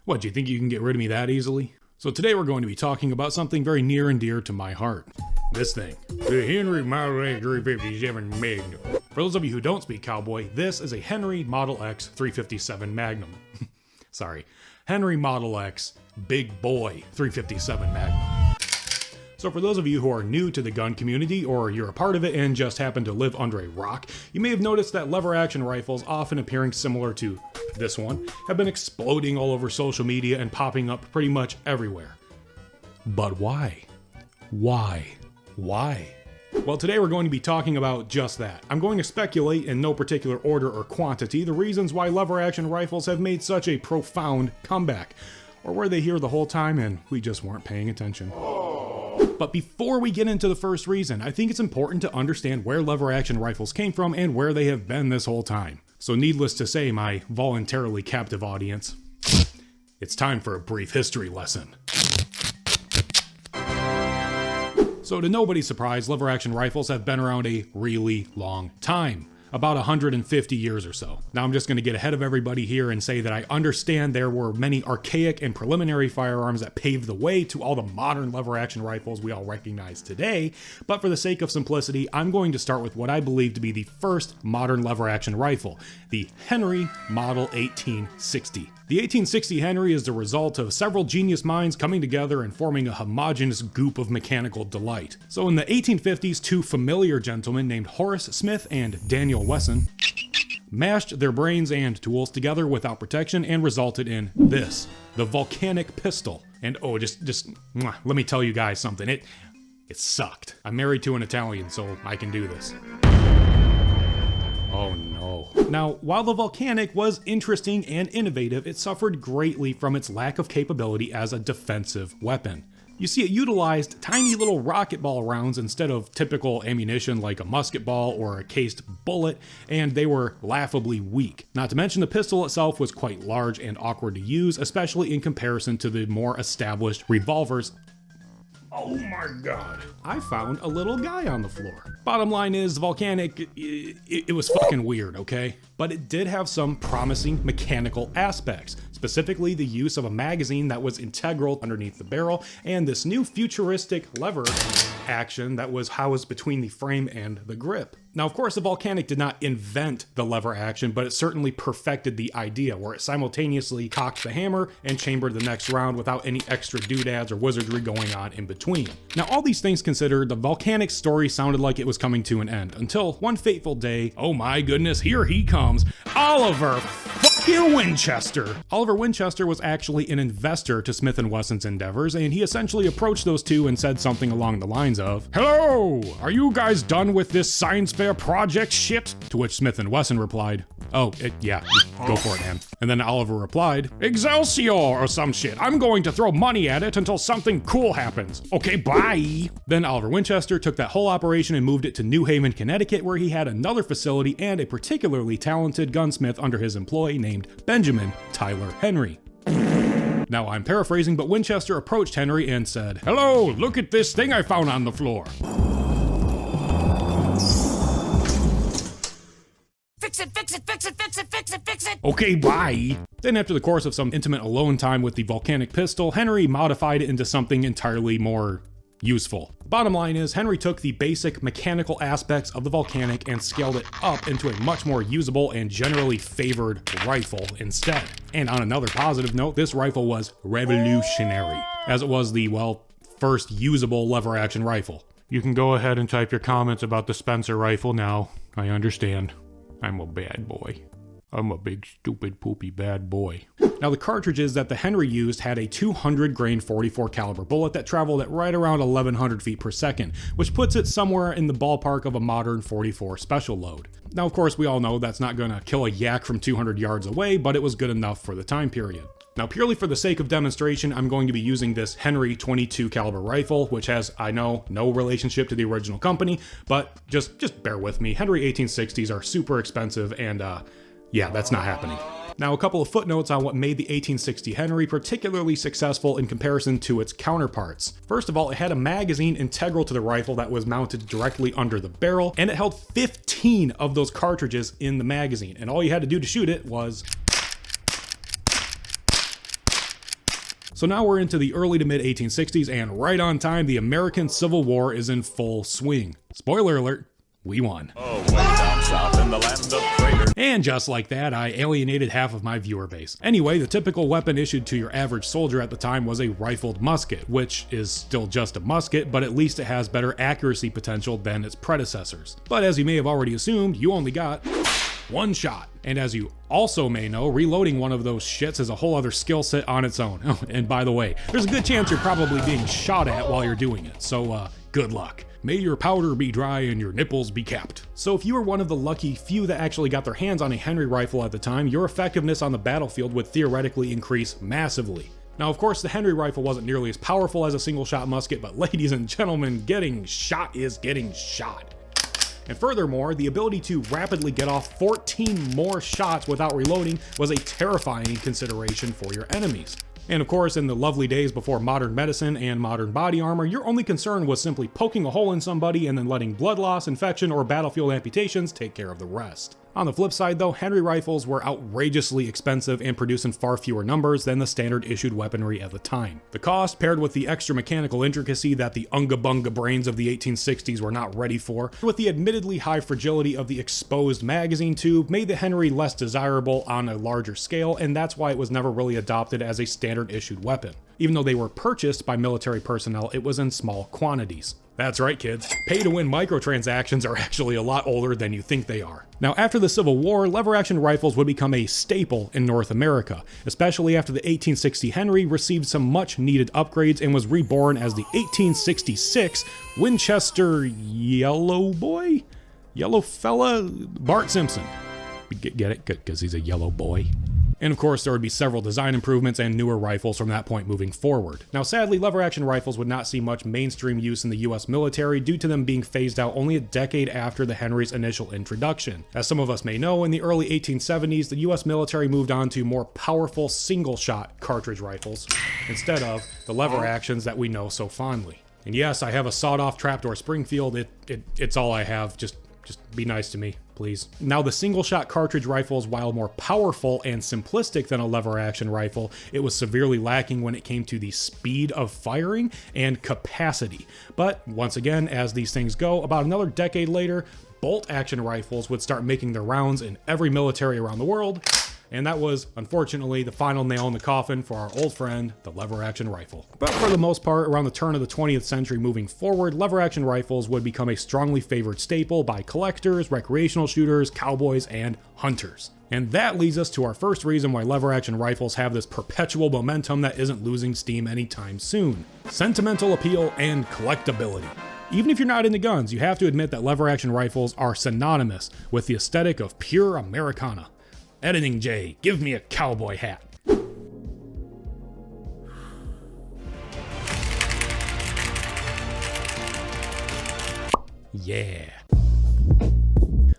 What, do you think you can get rid of me that easily? So today we're going to be talking about something very near and dear to my heart. This thing. The Henry Model X 357 Magnum. For those of you who don't speak cowboy, this is a Henry Model X 357 Magnum. Sorry. Henry Model X Big Boy 357 Magnum. So for those of you who are new to the gun community, or you're a part of it and just happen to live under a rock, you may have noticed that lever action rifles, often appearing similar to this one, have been exploding all over social media and popping up pretty much everywhere. But why? Why? Well, today we're going to be talking about just that. I'm going to speculate in no particular order or quantity the reasons why lever action rifles have made such a profound comeback, or were they here the whole time and we just weren't paying attention. But before we get into the first reason, I think it's important to understand where lever action rifles came from and where they have been this whole time. So needless to say, my voluntarily captive audience, it's time for a brief history lesson. So to nobody's surprise, lever action rifles have been around a really long time. About 150 years or so. Now I'm just going to get ahead of everybody here and say that I understand there were many archaic and preliminary firearms that paved the way to all the modern lever action rifles we all recognize today, but for the sake of simplicity, I'm going to start with what I believe to be the first modern lever action rifle, the Henry Model 1860. The 1860 Henry is the result of several genius minds coming together and forming a homogeneous goop of mechanical delight. So in the 1850s, two familiar gentlemen named Horace Smith and Daniel Wesson mashed their brains and tools together without protection and resulted in this, the volcanic pistol. And let me tell you guys something, it sucked. I'm married to an Italian, so I can do this. Oh no. Now, while the Volcanic was interesting and innovative, it suffered greatly from its lack of capability as a defensive weapon. You see, it utilized tiny little rocket ball rounds instead of typical ammunition like a musket ball or a cased bullet, and they were laughably weak. Not to mention the pistol itself was quite large and awkward to use, especially in comparison to the more established revolvers. Oh my god. I found a little guy on the floor. Bottom line is, the Volcanic, it was fucking weird, okay? But it did have some promising mechanical aspects, specifically the use of a magazine that was integral underneath the barrel, and this new futuristic lever action that was housed between the frame and the grip. Now, of course, the Volcanic did not invent the lever action, but it certainly perfected the idea, where it simultaneously cocked the hammer and chambered the next round without any extra doodads or wizardry going on in between. Now, all these things considered, the Volcanic's story sounded like it was coming to an end, until one fateful day, oh my goodness, here he comes, Oliver fucking Winchester. Oliver Winchester was actually an investor to Smith & Wesson's endeavors, and he essentially approached those two and said something along the lines of, "Hello, are you guys done with this science fair project shit?" To which Smith & Wesson replied, yeah, go for it, man. And then Oliver replied, "Excelsior," or some shit. "I'm going to throw money at it until something cool happens. Okay, bye." Then Oliver Winchester took that whole operation and moved it to New Haven, Connecticut, where he had another facility and a particularly talented gunsmith under his employ named Benjamin Tyler Henry. Now I'm paraphrasing, but Winchester approached Henry and said, "Hello, look at this thing I found on the floor." Fix it. Okay, bye. Then after the course of some intimate alone time with the Volcanic pistol, Henry modified it into something entirely more useful. Bottom line is, Henry took the basic mechanical aspects of the Volcanic and scaled it up into a much more usable and generally favored rifle instead. And on another positive note, this rifle was revolutionary, as it was the, first usable lever action rifle. You can go ahead and type your comments about the Spencer rifle now. I understand. I'm a bad boy. I'm a big, stupid, poopy bad boy. Now, the cartridges that the Henry used had a 200 grain 44 caliber bullet that traveled at right around 1100 feet per second, which puts it somewhere in the ballpark of a modern 44 special load. Now, of course, we all know that's not gonna kill a yak from 200 yards away, but it was good enough for the time period. Now, purely for the sake of demonstration, I'm going to be using this Henry 22 caliber rifle, which has, I know, no relationship to the original company, but just bear with me. Henry 1860s are super expensive, and yeah, that's not happening. Now, a couple of footnotes on what made the 1860 Henry particularly successful in comparison to its counterparts. First of all, it had a magazine integral to the rifle that was mounted directly under the barrel, and it held 15 of those cartridges in the magazine, and all you had to do to shoot it was So now we're into the early to mid 1860s, and right on time, the American Civil War is in full swing. Spoiler alert, we won. Oh, way down south in the land of traitors. And just like that, I alienated half of my viewer base. Anyway, the typical weapon issued to your average soldier at the time was a rifled musket, which is still just a musket, but at least it has better accuracy potential than its predecessors. But as you may have already assumed, you only got one shot. And as you also may know, reloading one of those shits is a whole other skill set on its own. Oh, and by the way, there's a good chance you're probably being shot at while you're doing it, so good luck. May your powder be dry and your nipples be capped. So if you were one of the lucky few that actually got their hands on a Henry rifle at the time, your effectiveness on the battlefield would theoretically increase massively. Now, of course, the Henry rifle wasn't nearly as powerful as a single-shot musket, but ladies and gentlemen, getting shot is getting shot. And furthermore, the ability to rapidly get off 14 more shots without reloading was a terrifying consideration for your enemies. And of course, in the lovely days before modern medicine and modern body armor, your only concern was simply poking a hole in somebody and then letting blood loss, infection, or battlefield amputations take care of the rest. On the flip side though, Henry rifles were outrageously expensive and produced in far fewer numbers than the standard issued weaponry at the time. The cost, paired with the extra mechanical intricacy that the unga-bunga brains of the 1860s were not ready for, with the admittedly high fragility of the exposed magazine tube, made the Henry less desirable on a larger scale, and that's why it was never really adopted as a standard issued weapon. Even though they were purchased by military personnel, it was in small quantities. That's right, kids. Pay-to-win microtransactions are actually a lot older than you think they are. Now, after the Civil War, lever-action rifles would become a staple in North America, especially after the 1860 Henry received some much-needed upgrades and was reborn as the 1866 Winchester Yellow Boy? Yellow fella? Bart Simpson. Get it? Because he's a yellow boy. And of course, there would be several design improvements and newer rifles from that point moving forward. Now sadly, lever-action rifles would not see much mainstream use in the US military due to them being phased out only a decade after the Henry's initial introduction. As some of us may know, in the early 1870s, the US military moved on to more powerful single-shot cartridge rifles, instead of the lever actions that we know so fondly. And yes, I have a sawed-off trapdoor Springfield, it's all I have, just be nice to me, please. Now, the single-shot cartridge rifles, while more powerful and simplistic than a lever-action rifle, it was severely lacking when it came to the speed of firing and capacity. But once again, as these things go, about another decade later, bolt-action rifles would start making their rounds in every military around the world, and that was, unfortunately, the final nail in the coffin for our old friend, the lever-action rifle. But for the most part, around the turn of the 20th century moving forward, lever-action rifles would become a strongly favored staple by collectors, recreational shooters, cowboys, and hunters. And that leads us to our first reason why lever-action rifles have this perpetual momentum that isn't losing steam anytime soon: sentimental appeal and collectability. Even if you're not into guns, you have to admit that lever-action rifles are synonymous with the aesthetic of pure Americana. Editing J, give me a cowboy hat. Yeah.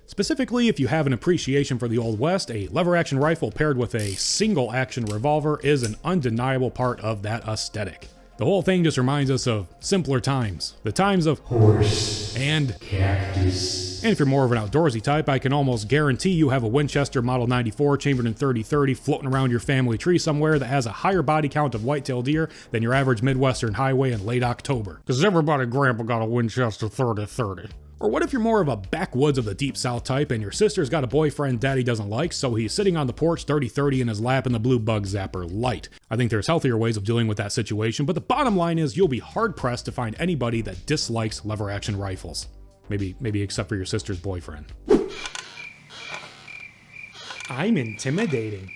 Specifically, if you have an appreciation for the Old West, a lever-action rifle paired with a single-action revolver is an undeniable part of that aesthetic. The whole thing just reminds us of simpler times. The times of horse and cactus. And if you're more of an outdoorsy type, I can almost guarantee you have a Winchester Model 94 chambered in 30-30 floating around your family tree somewhere that has a higher body count of whitetail deer than your average Midwestern highway in late October. Because everybody grandpa got a Winchester 30-30. Or what if you're more of a backwoods of the deep south type and your sister's got a boyfriend daddy doesn't like, so he's sitting on the porch 30-30 in his lap in the blue bug zapper light. I think there's healthier ways of dealing with that situation, but the bottom line is you'll be hard pressed to find anybody that dislikes lever action rifles. Maybe except for your sister's boyfriend. I'm intimidating.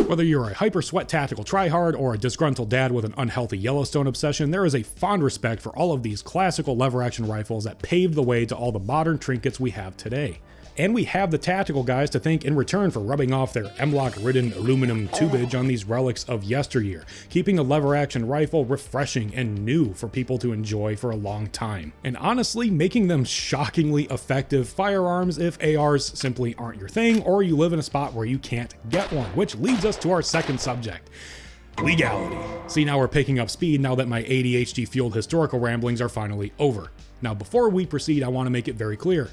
Whether you're a hyper sweat tactical tryhard or a disgruntled dad with an unhealthy Yellowstone obsession, there is a fond respect for all of these classical lever action rifles that paved the way to all the modern trinkets we have today. And we have the tactical guys to thank in return for rubbing off their M-LOK-ridden aluminum tubage on these relics of yesteryear, keeping a lever-action rifle refreshing and new for people to enjoy for a long time. And honestly, making them shockingly effective firearms if ARs simply aren't your thing, or you live in a spot where you can't get one, which leads us to our second subject: legality. See, now we're picking up speed now that my ADHD-fueled historical ramblings are finally over. Now, before we proceed, I want to make it very clear: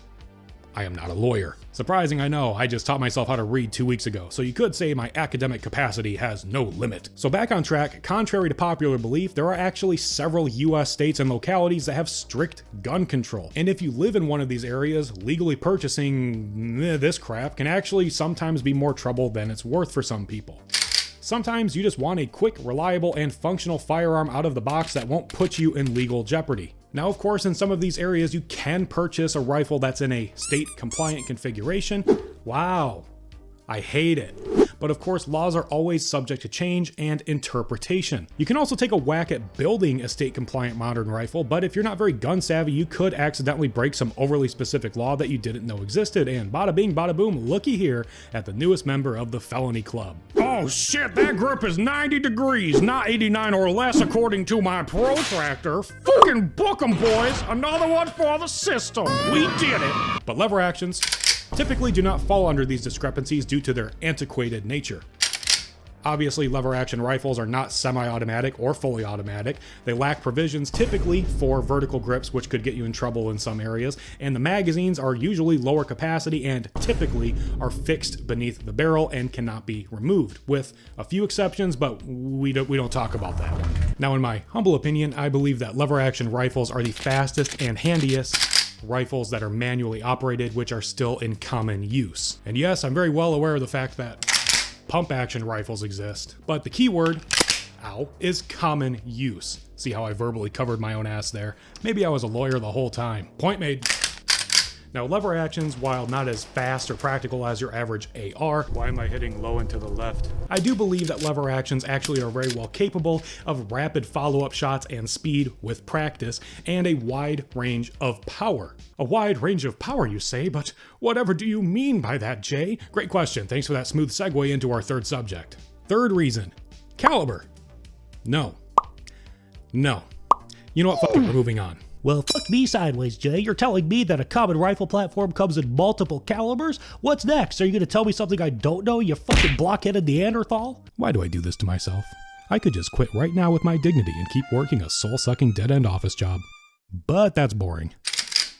I am not a lawyer. Surprising, I know, I just taught myself how to read 2 weeks ago, so you could say my academic capacity has no limit. So back on track, contrary to popular belief, there are actually several US states and localities that have strict gun control. And if you live in one of these areas, legally purchasing this crap can actually sometimes be more trouble than it's worth for some people. Sometimes you just want a quick, reliable, and functional firearm out of the box that won't put you in legal jeopardy. Now, of course, in some of these areas, you can purchase a rifle that's in a state-compliant configuration. Wow, I hate it. But of course, laws are always subject to change and interpretation. You can also take a whack at building a state-compliant modern rifle, but if you're not very gun savvy, you could accidentally break some overly specific law that you didn't know existed, and bada bing, bada boom, looky here at the newest member of the felony club. Oh shit, that grip is 90 degrees, not 89 or less according to my protractor. Fucking book 'em, boys, another one for the system. We did it. But lever actions typically do not fall under these discrepancies due to their antiquated nature. Obviously, lever action rifles are not semi-automatic or fully automatic. They lack provisions typically for vertical grips, which could get you in trouble in some areas, and the magazines are usually lower capacity and typically are fixed beneath the barrel and cannot be removed, with a few exceptions, but we don't talk about that. Now, in my humble opinion, I believe that lever action rifles are the fastest and handiest rifles that are manually operated, which are still in common use. And yes, I'm very well aware of the fact that pump action rifles exist, but the key word, ow, is common use. See how I verbally covered my own ass there? Maybe I was a lawyer the whole time. Point made. Now, lever actions, while not as fast or practical as your average AR, why am I hitting low and to the left? I do believe that lever actions actually are very well capable of rapid follow-up shots and speed with practice, and a wide range of power. A wide range of power, you say, but whatever do you mean by that, Jay? Great question. Thanks for that smooth segue into our third subject. Third reason, caliber. No. No. You know what, fuck it, we're moving on. Well, fuck me sideways, Jay. You're telling me that a common rifle platform comes in multiple calibers? What's next? Are you gonna tell me something I don't know, you fucking blockheaded Neanderthal? Why do I do this to myself? I could just quit right now with my dignity and keep working a soul-sucking dead-end office job. But that's boring.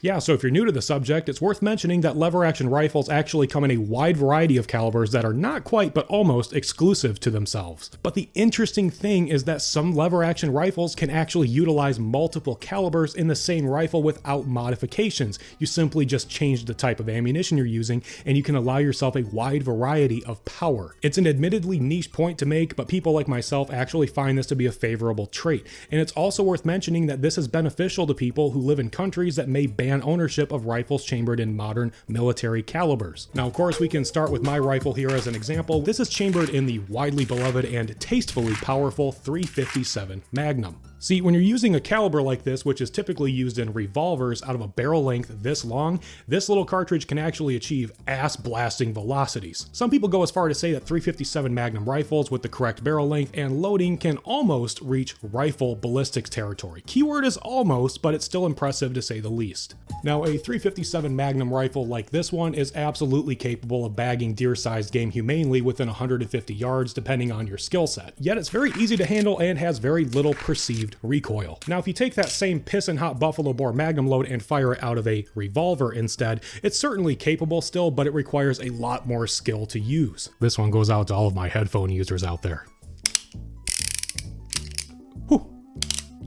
Yeah, so if you're new to the subject, it's worth mentioning that lever-action rifles actually come in a wide variety of calibers that are not quite, but almost exclusive to themselves. But the interesting thing is that some lever-action rifles can actually utilize multiple calibers in the same rifle without modifications. You simply just change the type of ammunition you're using, and you can allow yourself a wide variety of power. It's an admittedly niche point to make, but people like myself actually find this to be a favorable trait. And it's also worth mentioning that this is beneficial to people who live in countries that may ban ownership of rifles chambered in modern military calibers. Now, of course, we can start with my rifle here as an example. This is chambered in the widely beloved and tastefully powerful .357 Magnum. See, when you're using a caliber like this, which is typically used in revolvers out of a barrel length this long, this little cartridge can actually achieve ass-blasting velocities. Some people go as far to say that .357 Magnum rifles with the correct barrel length and loading can almost reach rifle ballistics territory. Keyword is almost, but it's still impressive to say the least. Now, a .357 Magnum rifle like this one is absolutely capable of bagging deer-sized game humanely within 150 yards, depending on your skill set. Yet it's very easy to handle and has very little perceived recoil. Now, if you take that same pissin' hot buffalo bore magnum load and fire it out of a revolver instead, it's certainly capable still, but it requires a lot more skill to use. This one goes out to all of my headphone users out there. Whew.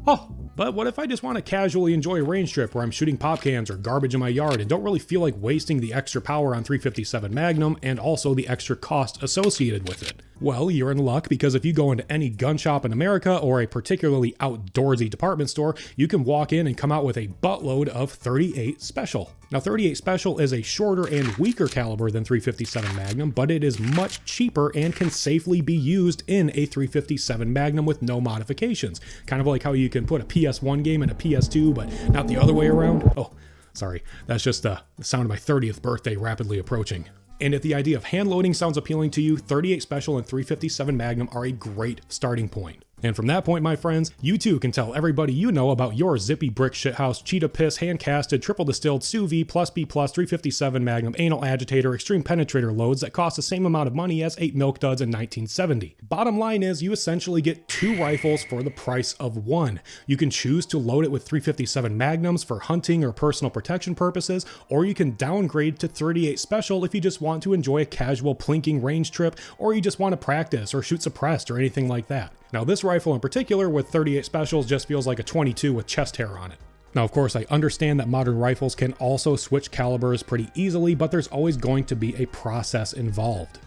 Oh. But what if I just want to casually enjoy a range trip where I'm shooting pop cans or garbage in my yard and don't really feel like wasting the extra power on .357 Magnum and also the extra cost associated with it? Well, you're in luck, because if you go into any gun shop in America or a particularly outdoorsy department store, you can walk in and come out with a buttload of .38 Special. Now, .38 Special is a shorter and weaker caliber than .357 Magnum, but it is much cheaper and can safely be used in a .357 Magnum with no modifications. Kind of like how you can put a PS1 game in a PS2, but not the other way around. Oh, sorry, that's just the sound of my 30th birthday rapidly approaching. And if the idea of hand loading sounds appealing to you, .38 Special and .357 Magnum are a great starting point. And from that point, my friends, you too can tell everybody you know about your zippy brick shithouse, cheetah piss, hand-casted, triple distilled, sous vide, plus B plus, 357 Magnum, anal agitator, extreme penetrator loads that cost the same amount of money as 8 milk duds in 1970. Bottom line is, you essentially get 2 rifles for the price of 1. You can choose to load it with 357 Magnums for hunting or personal protection purposes, or you can downgrade to 38 Special if you just want to enjoy a casual plinking range trip, or you just want to practice or shoot suppressed or anything like that. Now this rifle in particular with 38 Specials just feels like a 22 with chest hair on it. Now of course I understand that modern rifles can also switch calibers pretty easily, but there's always going to be a process involved.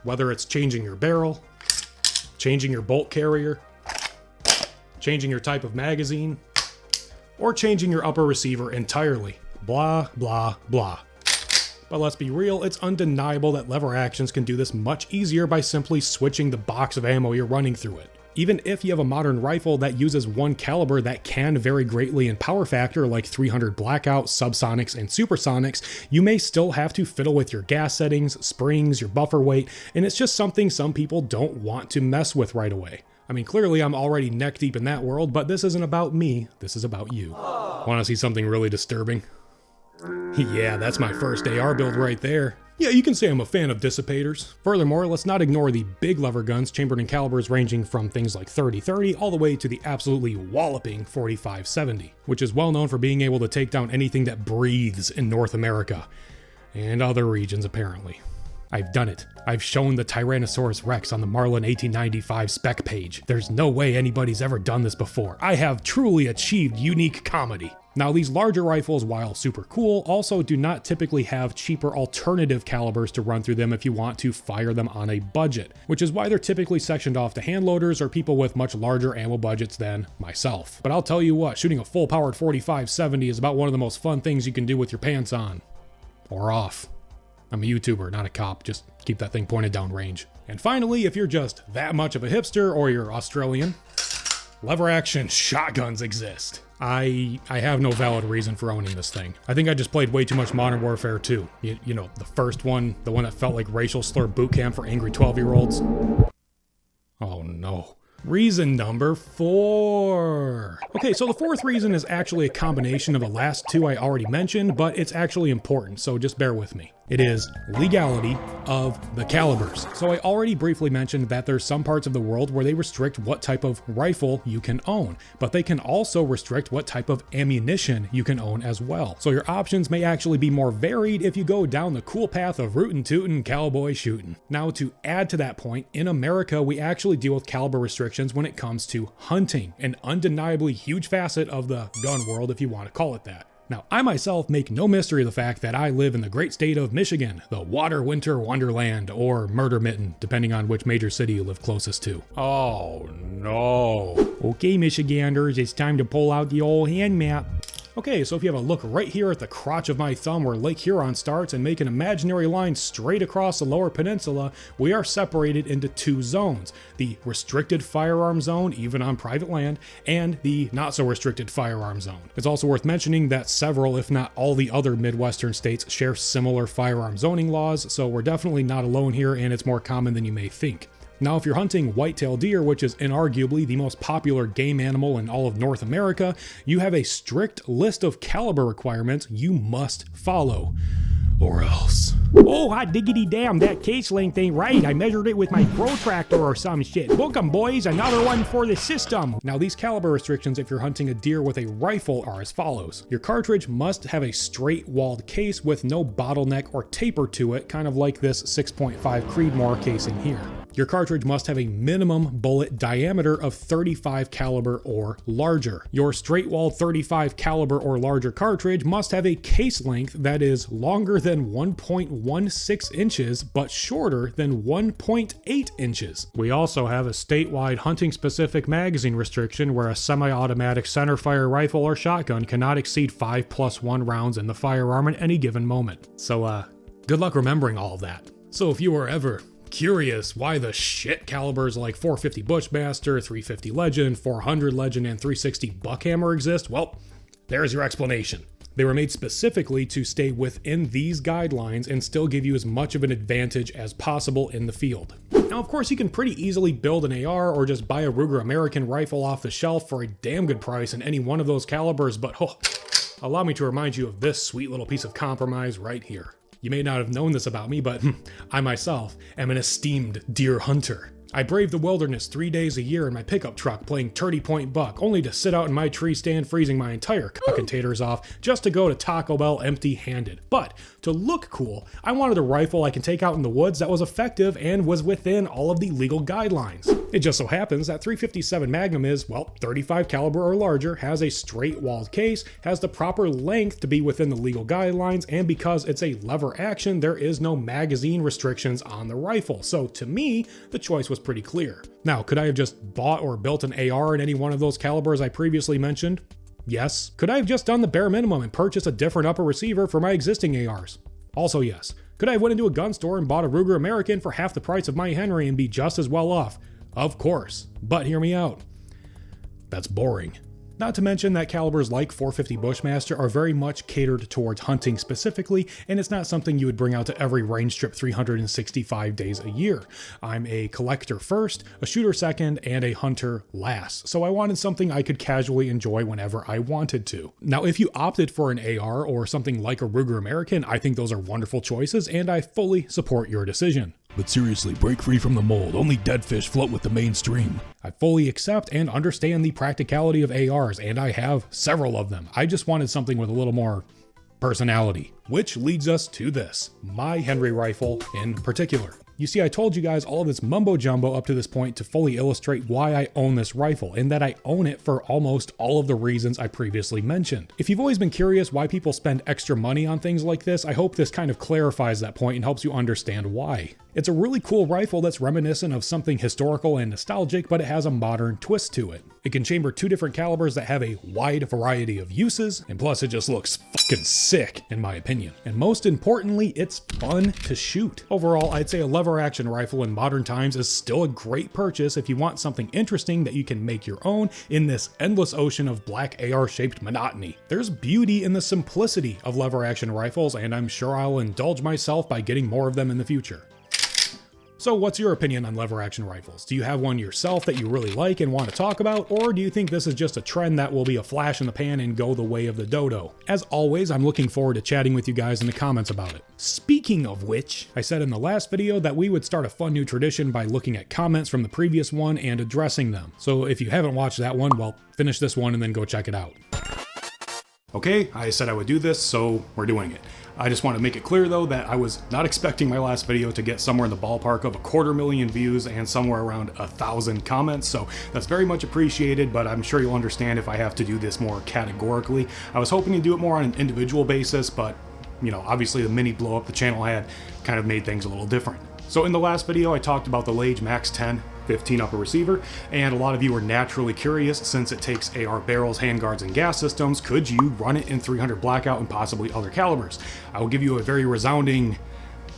Whether it's changing your barrel, changing your bolt carrier, changing your type of magazine, or changing your upper receiver entirely. Blah, blah, blah. But let's be real, it's undeniable that lever actions can do this much easier by simply switching the box of ammo you're running through it. Even if you have a modern rifle that uses one caliber that can vary greatly in power factor like 300 Blackout, subsonics, and supersonics, you may still have to fiddle with your gas settings, springs, your buffer weight, and it's just something some people don't want to mess with right away. I mean, clearly I'm already neck deep in that world, but this isn't about me, this is about you. Want to see something really disturbing? Yeah, that's my first AR build right there. Yeah, you can say I'm a fan of dissipators. Furthermore, let's not ignore the big lever guns chambered in calibers ranging from things like 30-30 all the way to the absolutely walloping 45-70, which is well known for being able to take down anything that breathes in North America. And other regions apparently. I've done it. I've shown the Tyrannosaurus Rex on the Marlin 1895 spec page. There's no way anybody's ever done this before. I have truly achieved unique comedy. Now these larger rifles, while super cool, also do not typically have cheaper alternative calibers to run through them if you want to fire them on a budget, which is why they're typically sectioned off to hand loaders or people with much larger ammo budgets than myself. But I'll tell you what, shooting a full-powered 45-70 is about one of the most fun things you can do with your pants on. Or off. I'm a YouTuber, not a cop, just keep that thing pointed down range. And finally, if you're just that much of a hipster or you're Australian, lever action shotguns exist. I have no valid reason for owning this thing. I think I just played way too much Modern Warfare 2. You know, the first one, the one that felt like racial slur boot camp for angry 12-year-olds. Oh no. Reason number 4. Okay, so the fourth reason is actually a combination of the last 2 I already mentioned, but it's actually important, so just bear with me. It is legality of the calibers. So I already briefly mentioned that there's some parts of the world where they restrict what type of rifle you can own, but they can also restrict what type of ammunition you can own as well. So your options may actually be more varied if you go down the cool path of rootin' tootin' cowboy shooting. Now to add to that point, in America we actually deal with caliber restrictions when it comes to hunting, an undeniably huge facet of the gun world if you want to call it that. Now, I myself make no mystery of the fact that I live in the great state of Michigan, the water winter wonderland, or murder mitten, depending on which major city you live closest to. Oh no. Okay, Michiganders, it's time to pull out the old hand map. Okay, so if you have a look right here at the crotch of my thumb where Lake Huron starts and make an imaginary line straight across the lower peninsula, we are separated into 2 zones. The restricted firearm zone, even on private land, and the not so restricted firearm zone. It's also worth mentioning that several, if not all the other Midwestern states share similar firearm zoning laws, so we're definitely not alone here and it's more common than you may think. Now, if you're hunting whitetail deer, which is inarguably the most popular game animal in all of North America, you have a strict list of caliber requirements you must follow. Or else. Oh, hot diggity damn, that case length ain't right. I measured it with my protractor or some shit. Book 'em, boys, another one for the system. Now, these caliber restrictions if you're hunting a deer with a rifle are as follows. Your cartridge must have a straight-walled case with no bottleneck or taper to it, kind of like this 6.5 Creedmoor casing here. Your cartridge must have a minimum bullet diameter of 35 caliber or larger. Your straight-walled 35 caliber or larger cartridge must have a case length that is longer than 1.16 inches but shorter than 1.8 inches. We also have a statewide hunting-specific magazine restriction where a semi-automatic centerfire rifle or shotgun cannot exceed 5+1 rounds in the firearm at any given moment. So, good luck remembering all of that. So if you were ever curious why the shit calibers like 450 Bushmaster, 350 Legend, 400 Legend, and 360 Buckhammer exist, well, there's your explanation. They were made specifically to stay within these guidelines and still give you as much of an advantage as possible in the field. Now, of course, you can pretty easily build an AR or just buy a Ruger American rifle off the shelf for a damn good price in any one of those calibers, but allow me to remind you of this sweet little piece of compromise right here. You may not have known this about me, but I myself am an esteemed deer hunter. I brave the wilderness 3 days a year in my pickup truck playing 30-point buck, only to sit out in my tree stand freezing my entire cock and taters off just to go to Taco Bell empty-handed. But to look cool, I wanted a rifle I can take out in the woods that was effective and was within all of the legal guidelines. It just so happens that 357 Magnum is, well, 35 caliber or larger, has a straight-walled case, has the proper length to be within the legal guidelines, and because it's a lever action, there is no magazine restrictions on the rifle. So to me, the choice was pretty clear. Now, could I have just bought or built an AR in any one of those calibers I previously mentioned? Yes. Could I have just done the bare minimum and purchased a different upper receiver for my existing ARs? Also yes. Could I have went into a gun store and bought a Ruger American for half the price of my Henry and be just as well off? Of course. But hear me out. That's boring. Not to mention that calibers like 450 Bushmaster are very much catered towards hunting specifically, and it's not something you would bring out to every range trip 365 days a year. I'm a collector first, a shooter second, and a hunter last, so I wanted something I could casually enjoy whenever I wanted to. Now, if you opted for an AR or something like a Ruger American, I think those are wonderful choices, and I fully support your decision. But seriously, break free from the mold. Only dead fish float with the mainstream. I fully accept and understand the practicality of ARs, and I have several of them. I just wanted something with a little more personality. Which leads us to this, my Henry rifle in particular. You see, I told you guys all of this mumbo jumbo up to this point to fully illustrate why I own this rifle, and that I own it for almost all of the reasons I previously mentioned. If you've always been curious why people spend extra money on things like this, I hope this kind of clarifies that point and helps you understand why. It's a really cool rifle that's reminiscent of something historical and nostalgic, but it has a modern twist to it. It can chamber 2 different calibers that have a wide variety of uses, and plus it just looks fucking sick, in my opinion. And most importantly, it's fun to shoot. Overall, I'd say a lever action rifle in modern times is still a great purchase if you want something interesting that you can make your own in this endless ocean of black AR-shaped monotony. There's beauty in the simplicity of lever action rifles, and I'm sure I'll indulge myself by getting more of them in the future. So what's your opinion on lever action rifles? Do you have one yourself that you really like and want to talk about, or do you think this is just a trend that will be a flash in the pan and go the way of the dodo? As always, I'm looking forward to chatting with you guys in the comments about it. Speaking of which, I said in the last video that we would start a fun new tradition by looking at comments from the previous one and addressing them. So if you haven't watched that one, well, finish this one and then go check it out. Okay, I said I would do this, so we're doing it. I just want to make it clear though that I was not expecting my last video to get somewhere in the ballpark of 250,000 views and somewhere around 1,000 comments, so that's very much appreciated, but I'm sure you'll understand if I have to do this more categorically. I was hoping to do it more on an individual basis, but you know, obviously the mini blow up the channel had kind of made things a little different. So in the last video I talked about the Lage Max 10 15 upper receiver, and a lot of you were naturally curious since it takes AR barrels, handguards, and gas systems, could you run it in 300 blackout and possibly other calibers? I will give you a very resounding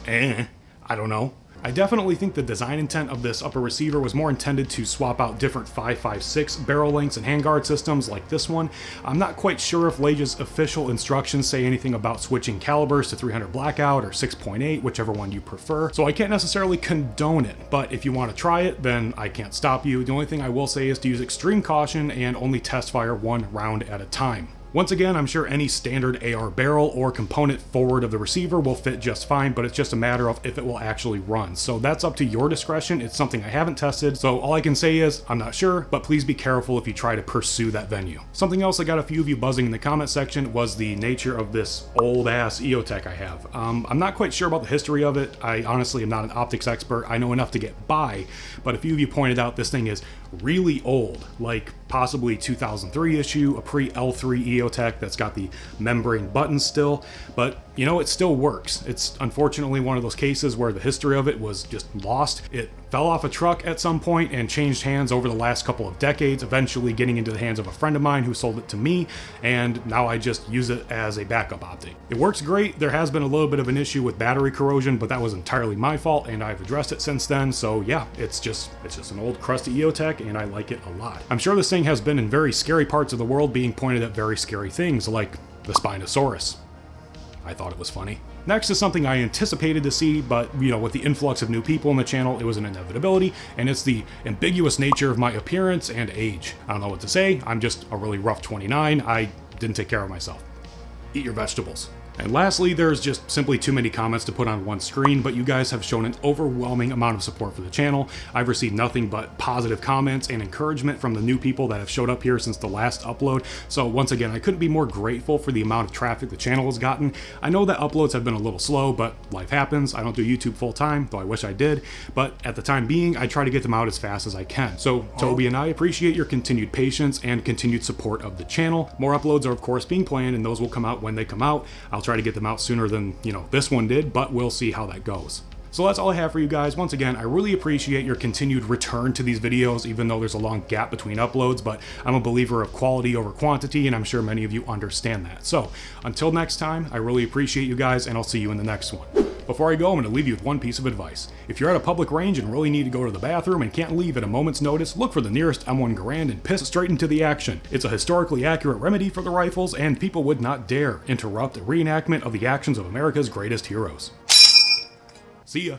I don't know. I definitely think the design intent of this upper receiver was more intended to swap out different 5.56 barrel lengths and handguard systems like this one. I'm not quite sure if Lage's official instructions say anything about switching calibers to 300 blackout or 6.8, whichever one you prefer, so I can't necessarily condone it, but if you want to try it, then I can't stop you. The only thing I will say is to use extreme caution and only test fire 1 round at a time. Once again, I'm sure any standard AR barrel or component forward of the receiver will fit just fine, but it's just a matter of if it will actually run. So that's up to your discretion. It's something I haven't tested, so all I can say is I'm not sure, but please be careful if you try to pursue that venue. Something else that got a few of you buzzing in the comment section was the nature of this old ass EOTech I have. I'm not quite sure about the history of it. I honestly am not an optics expert. I know enough to get by, but a few of you pointed out this thing is really old, like possibly 2003 issue, a pre-L3 EOTech that's got the membrane buttons still, but you know, it still works. It's unfortunately one of those cases where the history of it was just lost. It fell off a truck at some point and changed hands over the last couple of decades, eventually getting into the hands of a friend of mine who sold it to me, and now I just use it as a backup optic. It works great. There has been a little bit of an issue with battery corrosion, but that was entirely my fault, and I've addressed it since then, so yeah, it's just an old crusty EOTech, and I like it a lot. I'm sure this thing has been in very scary parts of the world being pointed at very scary things, like the Spinosaurus. I thought it was funny. Next is something I anticipated to see, but with the influx of new people in the channel, it was an inevitability, and it's the ambiguous nature of my appearance and age. I don't know what to say, I'm just a really rough 29, I didn't take care of myself. Eat your vegetables. And lastly, there's just simply too many comments to put on one screen, but you guys have shown an overwhelming amount of support for the channel. I've received nothing but positive comments and encouragement from the new people that have showed up here since the last upload. So once again, I couldn't be more grateful for the amount of traffic the channel has gotten. I know that uploads have been a little slow, but life happens. I don't do YouTube full time, though I wish I did. But at the time being, I try to get them out as fast as I can. So Toby and I appreciate your continued patience and continued support of the channel. More uploads are of course being planned, and those will come out when they come out. I'll try to get them out sooner than, this one did, but we'll see how that goes. So that's all I have for you guys. Once again, I really appreciate your continued return to these videos, even though there's a long gap between uploads, but I'm a believer of quality over quantity, and I'm sure many of you understand that. So until next time, I really appreciate you guys, and I'll see you in the next one. Before I go, I'm going to leave you with one piece of advice. If you're at a public range and really need to go to the bathroom and can't leave at a moment's notice, look for the nearest M1 Garand and piss straight into the action. It's a historically accurate remedy for the rifles, and people would not dare interrupt a reenactment of the actions of America's greatest heroes. See ya.